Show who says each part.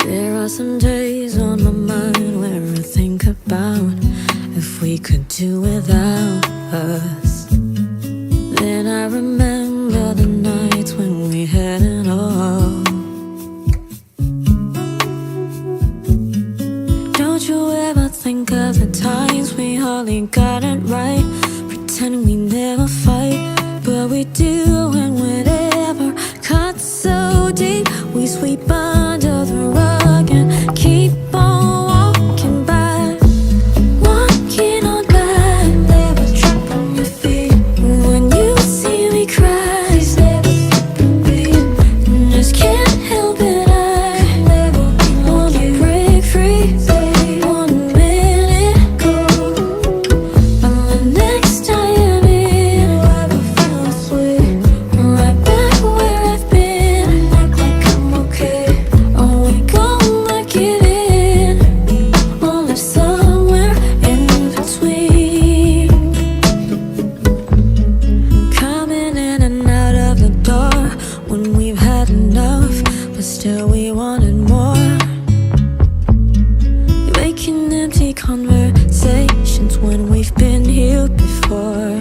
Speaker 1: There are some days on my mind where I think about if we could do without us. Then I remember the nights when we had it all. Don't you ever think of the times we hardly got it right? Pretend we never fight, but we do, and whatever cuts so deep, we sweep under the rug and keep on walking back. Walking on back, never drop on your feet. When you see me cry, never stop and beat. Just can't help it, I never wanna break free. One minute go, but the next time in, never feel this way. Right back where I've been, act like I'm okay. Are we gonna give in, or live somewhere in between? Coming in and out of the door when we've had enough, but still we wanted more. Making empty conversations when we've been here before.